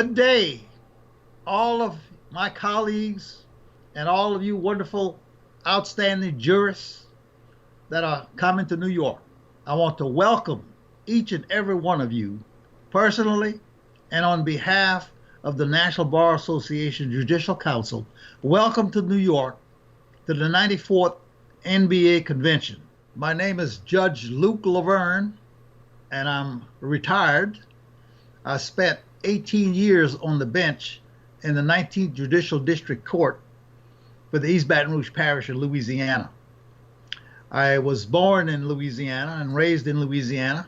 Good day, all of my colleagues and all of you wonderful, outstanding jurists that are coming to New York. I want to welcome each and every one of you personally and on behalf of the National Bar Association Judicial Council. Welcome to New York to the 94th NBA Convention. My name is Judge Luke Laverne, and I'm retired. I spent 18 years on the bench in the 19th Judicial District Court for the East Baton Rouge Parish in Louisiana. I was born in Louisiana and raised in Louisiana.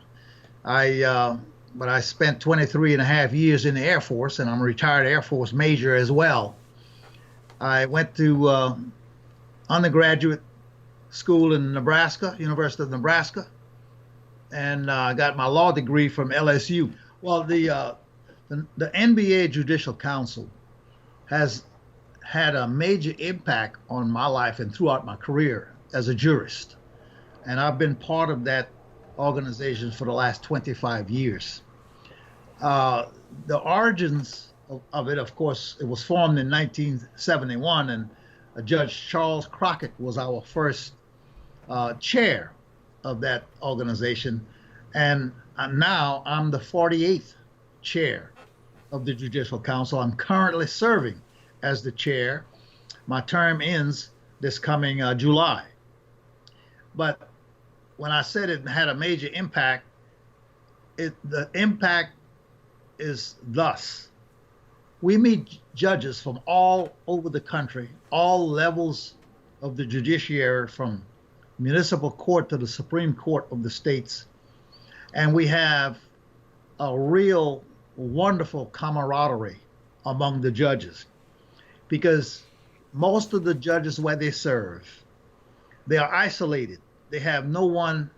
But I spent 23 and a half years in the Air Force, and I'm a retired Air Force major as well. I went to undergraduate school in Nebraska, University of Nebraska, and got my law degree from LSU. Well, the NBA Judicial Council has had a major impact on my life and throughout my career as a jurist. And I've been part of that organization for the last 25 years. The origins of it, of course, it was formed in 1971, and Judge Charles Crockett was our first chair of that organization. And now I'm the 48th chair of the Judicial Council. I'm currently serving as the chair. My term ends this coming July. But when I said it had a major impact, the impact is thus. We meet judges from all over the country, all levels of the judiciary, from municipal court to the Supreme Court of the states. And we have a real wonderful camaraderie among the judges, because most of the judges where they serve, they are isolated. They have no one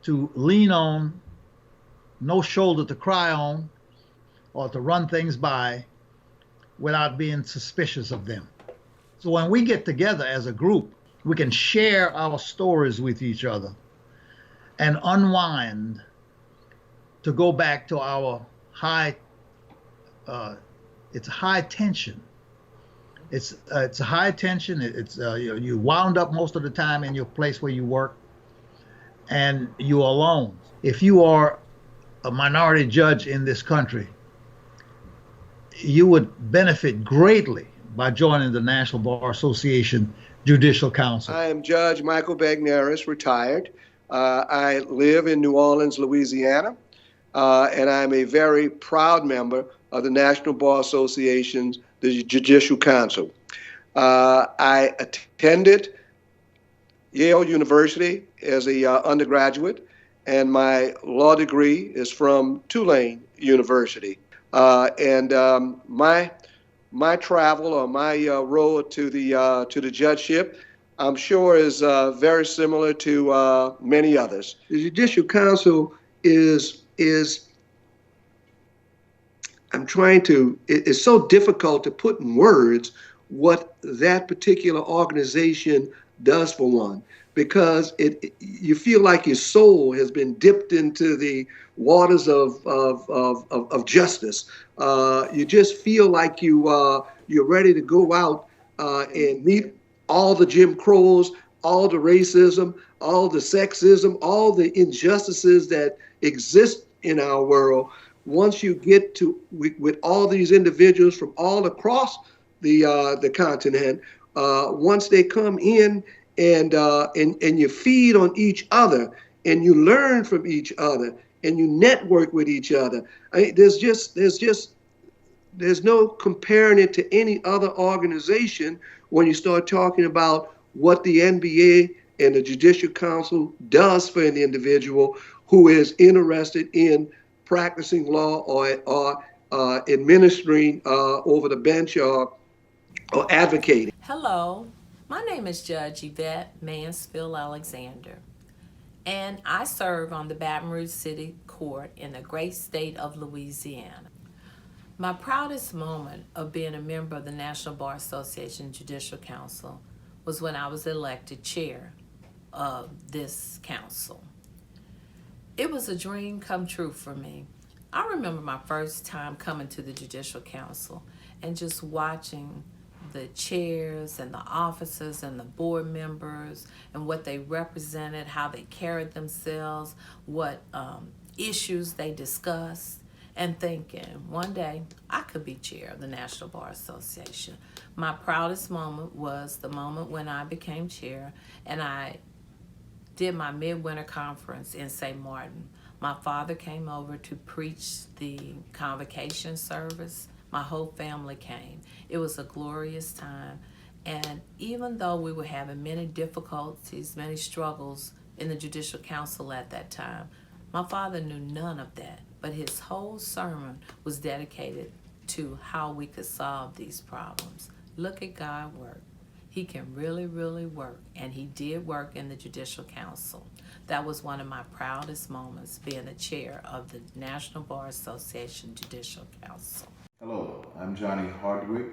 to lean on, no shoulder to cry on, or to run things by without being suspicious of them. So when we get together as a group, we can share our stories with each other and unwind to go back to our it's high tension. It's a high tension. You wound up most of the time in your place where you work, and you're alone. If you are a minority judge in this country, you would benefit greatly by joining the National Bar Association Judicial Council. I am Judge Michael Bagneris, retired. I live in New Orleans, Louisiana, and I'm a very proud member of the National Bar Association's the Judicial Council. I attended Yale University as a undergraduate, and my law degree is from Tulane University. And my travel or my road to the judgeship, I'm sure, is very similar to many others. The Judicial Council is it's so difficult to put in words what that particular organization does for one, because you feel like your soul has been dipped into the waters of justice. You just feel like you're ready to go out and meet all the Jim Crows, all the racism, all the sexism, all the injustices that exist in our world. Once you get to with all these individuals from all across the continent, once they come in and you feed on each other and you learn from each other and you network with each other, there's no comparing it to any other organization when you start talking about what the NBA and the Judicial Council does for an individual who is interested in practicing law or administering over the bench or advocating. Hello, my name is Judge Yvette Mansfield Alexander, and I serve on the Baton Rouge City Court in the great state of Louisiana. My proudest moment of being a member of the National Bar Association Judicial Council was when I was elected chair of this council. It was a dream come true for me. I remember my first time coming to the Judicial Council and just watching the chairs and the officers and the board members and what they represented, how they carried themselves, what issues they discussed, and thinking one day I could be chair of the National Bar Association. My proudest moment was the moment when I became chair and I did my midwinter conference in St. Martin. My father came over to preach the convocation service. My whole family came. It was a glorious time. And even though we were having many difficulties, many struggles in the Judicial Council at that time, my father knew none of that. But his whole sermon was dedicated to how we could solve these problems. Look at God work. He can really, really work. And he did work in the Judicial Council. That was one of my proudest moments, being the chair of the National Bar Association Judicial Council. Hello, I'm Johnny Hardwick,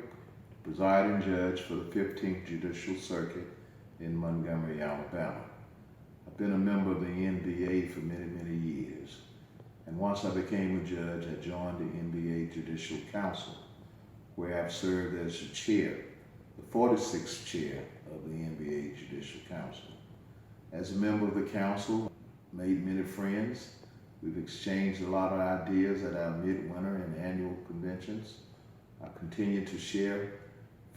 presiding judge for the 15th Judicial Circuit in Montgomery, Alabama. I've been a member of the NBA for many, many years. And once I became a judge, I joined the NBA Judicial Council, where I've served as the chair, the 46th chair of the NBA Judicial Council. As a member of the council, I made many friends. We've exchanged a lot of ideas at our midwinter and annual conventions. I continue to share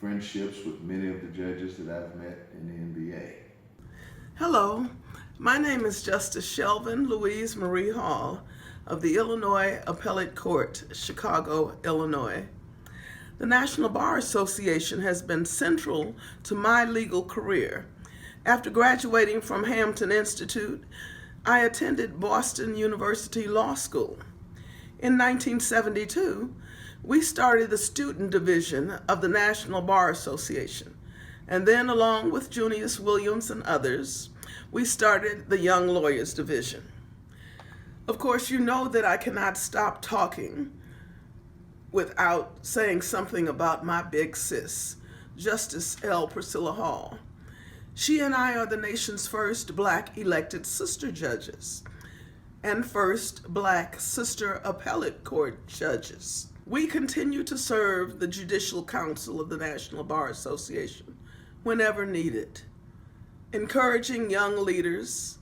friendships with many of the judges that I've met in the NBA. Hello, my name is Justice Shelvin Louise Marie Hall of the Illinois Appellate Court, Chicago, Illinois. The National Bar Association has been central to my legal career. After graduating from Hampton Institute, I attended Boston University Law School. In 1972, we started the student division of the National Bar Association, and then along with Junius Williams and others, we started the Young Lawyers Division. Of course, you know that I cannot stop talking without saying something about my big sis, Justice L. Priscilla Hall. She and I are the nation's first Black elected sister judges and first Black sister appellate court judges. We continue to serve the Judicial Council of the National Bar Association whenever needed, encouraging young leaders,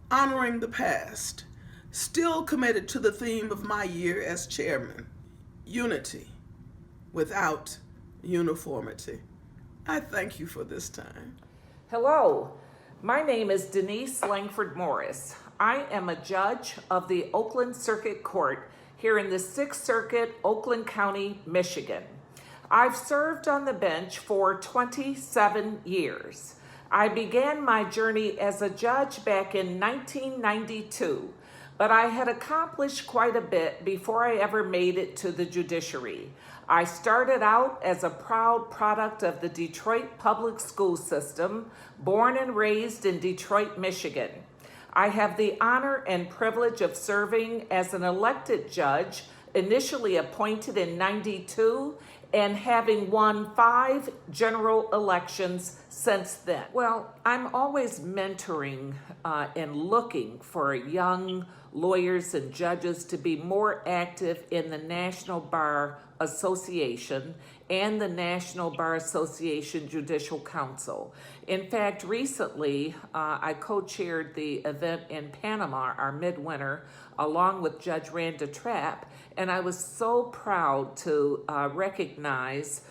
honoring the past, still committed to the theme of my year as chairman, unity without uniformity. I thank you for this time. Hello, my name is Denise Langford Morris. I am a judge of the Oakland Circuit Court here in the 6th Circuit, Oakland County, Michigan. I've served on the bench for 27 years. I began my journey as a judge back in 1992, but I had accomplished quite a bit before I ever made it to the judiciary. I started out as a proud product of the Detroit public school system, born and raised in Detroit, Michigan. I have the honor and privilege of serving as an elected judge, initially appointed in '92, and having won 5 general elections since then. Well, I'm always mentoring and looking for young lawyers and judges to be more active in the National Bar Association and the National Bar Association Judicial Council. In fact, recently I co-chaired the event in Panama, our midwinter, along with Judge Randa Trapp, and I was so proud to recognize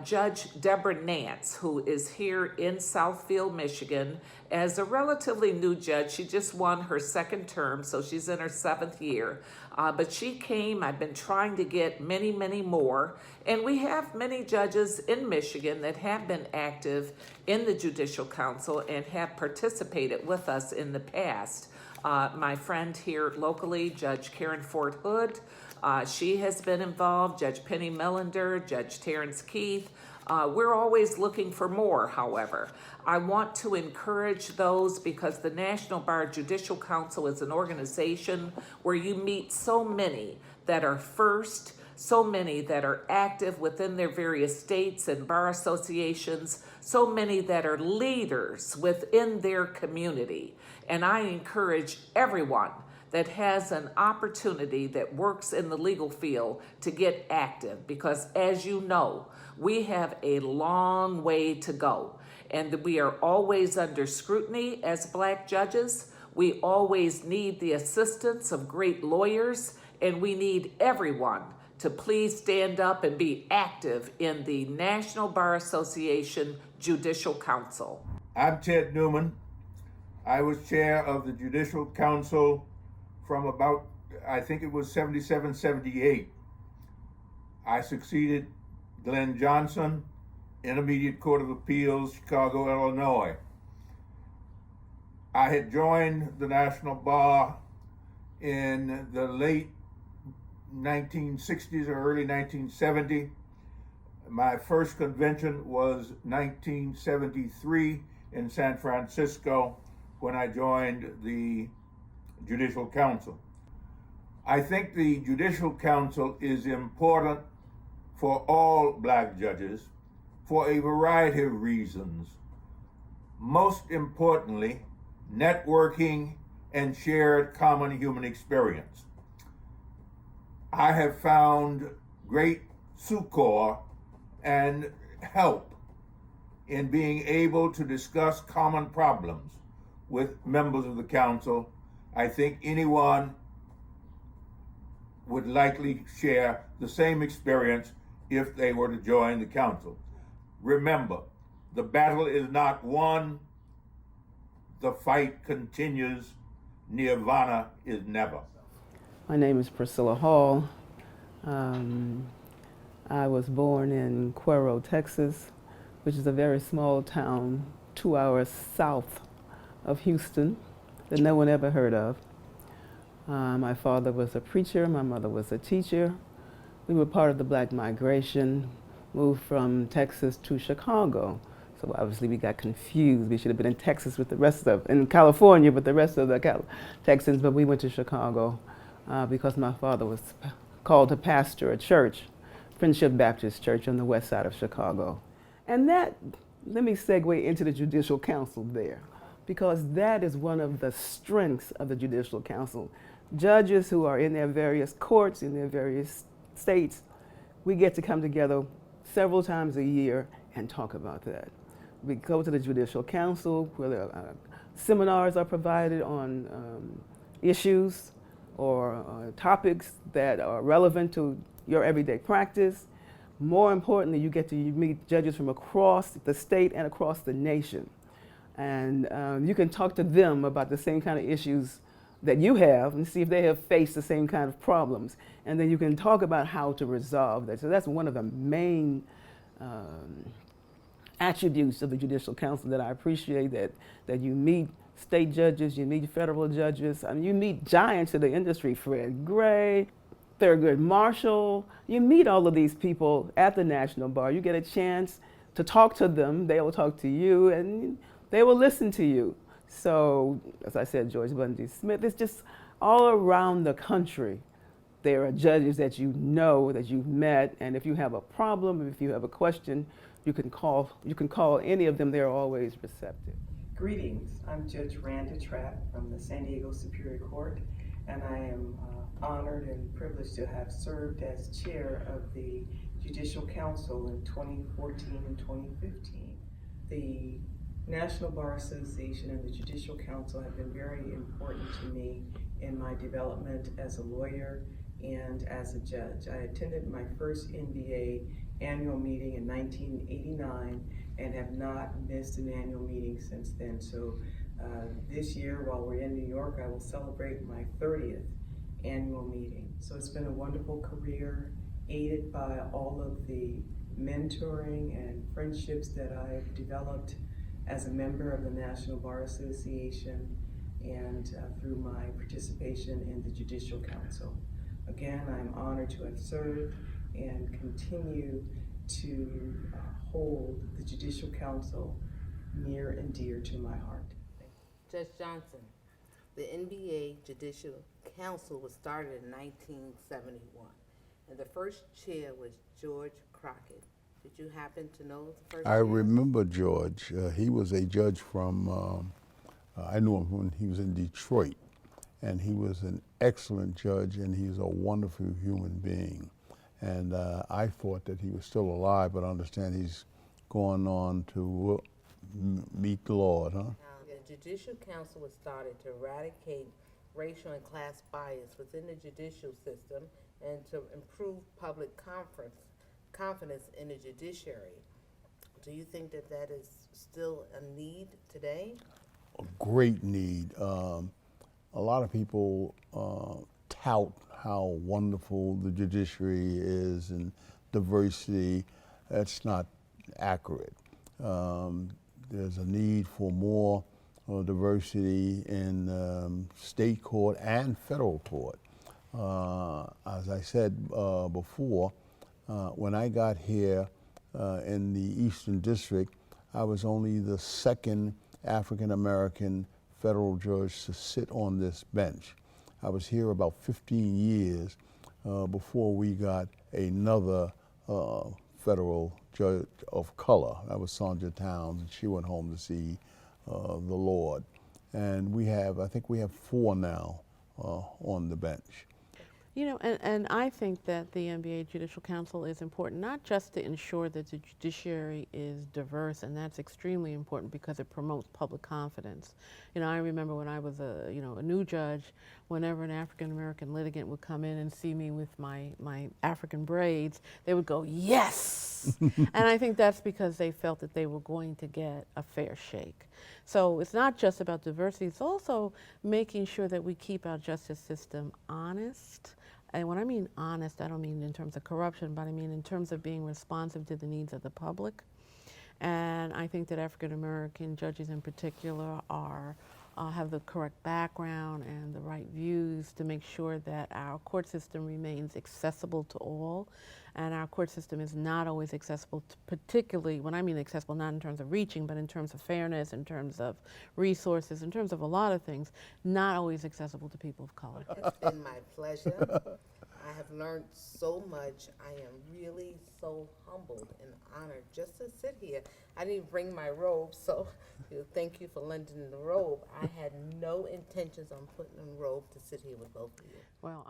Judge Deborah Nance, who is here in Southfield, Michigan, as a relatively new judge. She just won her 2nd term, so she's in her 7th year. But she came. I've been trying to get many, many more. And we have many judges in Michigan that have been active in the Judicial Council and have participated with us in the past. My friend here locally, Judge Karen Fort Hood, she has been involved, Judge Penny Millender, Judge Terrence Keith. We're always looking for more, however. I want to encourage those because the National Bar Judicial Council is an organization where you meet so many that are first, so many that are active within their various states and bar associations, so many that are leaders within their community. And I encourage everyone that has an opportunity that works in the legal field to get active, because as you know, we have a long way to go, and we are always under scrutiny as Black judges. We always need the assistance of great lawyers, and we need everyone to please stand up and be active in the National Bar Association Judicial Council. I'm Ted Newman. I was chair of the Judicial Council from about, I think it was 77, 78. I succeeded Glenn Johnson, Intermediate Court of Appeals, Chicago, Illinois. I had joined the National Bar in the late 1960s or early 1970. My first convention was 1973 in San Francisco when I joined the Judicial Council. I think the Judicial Council is important for all Black judges for a variety of reasons. Most importantly, networking and shared common human experience. I have found great succor and help in being able to discuss common problems with members of the council. I think anyone would likely share the same experience if they were to join the council. Remember, the battle is not won, the fight continues. Nirvana is never. My name is Priscilla Hall. I was born in Cuero, Texas, which is a very small town 2 hours south of Houston that no one ever heard of. My father was a preacher, my mother was a teacher. We were part of the Black migration, moved from Texas to Chicago. So obviously we got confused. We should have been in Texas with the rest of, in California with the rest of the Texans, but we went to Chicago because my father was called to pastor a church, Friendship Baptist Church on the west side of Chicago. And that, let me segue into the Judicial Council there, because that is one of the strengths of the Judicial Council. Judges who are in their various courts, in their various states, we get to come together several times a year and talk about that. We go to the Judicial Council where seminars are provided on issues or topics that are relevant to your everyday practice. More importantly, you get to meet judges from across the state and across the nation. And you can talk to them about the same kind of issues that you have and see if they have faced the same kind of problems. And then you can talk about how to resolve that. So that's one of the main attributes of the Judicial Council that I appreciate, that you meet state judges, you meet federal judges, I mean, you meet giants of the industry, Fred Gray, Thurgood Marshall. You meet all of these people at the National Bar. You get a chance to talk to them, they will talk to you, and they will listen to you. So, as I said, George Bundy Smith, it's just all around the country. There are judges that you know, that you've met, and if you have a problem, if you have a question, you can call any of them. They're always receptive. Greetings, I'm Judge Randa Trapp from the San Diego Superior Court, and I am honored and privileged to have served as chair of the Judicial Council in 2014 and 2015. The National Bar Association and the Judicial Council have been very important to me in my development as a lawyer and as a judge. I attended my first NBA annual meeting in 1989 and have not missed an annual meeting since then. So this year, while we're in New York, I will celebrate my 30th annual meeting. So it's been a wonderful career, aided by all of the mentoring and friendships that I've developed as a member of the National Bar Association and through my participation in the Judicial Council. Again, I'm honored to have served and continue to hold the Judicial Council near and dear to my heart. Judge Johnson, the NBA Judicial Council was started in 1971, and the first chair was George Crockett. Did you happen to know the first chair? I remember George. He was a judge from, I knew him when he was in Detroit, and he was an excellent judge, and he's a wonderful human being. And I thought that he was still alive, but I understand he's going on to meet the Lord, huh? The Judicial Council was started to eradicate racial and class bias within the judicial system and to improve public confidence in the judiciary. Do you think that that is still a need today? A great need. A lot of people tout how wonderful the judiciary is and diversity. That's not accurate. There's a need for more diversity in state court and federal court. As I said before, when I got here in the Eastern District, I was only the second African American federal judge to sit on this bench. I was here about 15 years before we got another federal judge of color. That was Sandra Towns, and she went home to see the Lord. And I think we have 4 now on the bench. You know, and I think that the NBA Judicial Council is important, not just to ensure that the judiciary is diverse, and that's extremely important because it promotes public confidence. You know, I remember when I was a new judge, whenever an African American litigant would come in and see me with my African braids, they would go, yes! And I think that's because they felt that they were going to get a fair shake. So it's not just about diversity, it's also making sure that we keep our justice system honest. And when I mean honest, I don't mean in terms of corruption, but I mean in terms of being responsive to the needs of the public. And I think that African American judges in particular have the correct background and the right views to make sure that our court system remains accessible to all. And our court system is not always accessible, particularly, when I mean accessible, not in terms of reaching, but in terms of fairness, in terms of resources, in terms of a lot of things, not always accessible to people of color. It's been my pleasure. I have learned so much. I am really so humbled and honored just to sit here. I didn't bring my robe, so thank you for lending the robe. I had no intentions on putting on a robe to sit here with both of you. Well,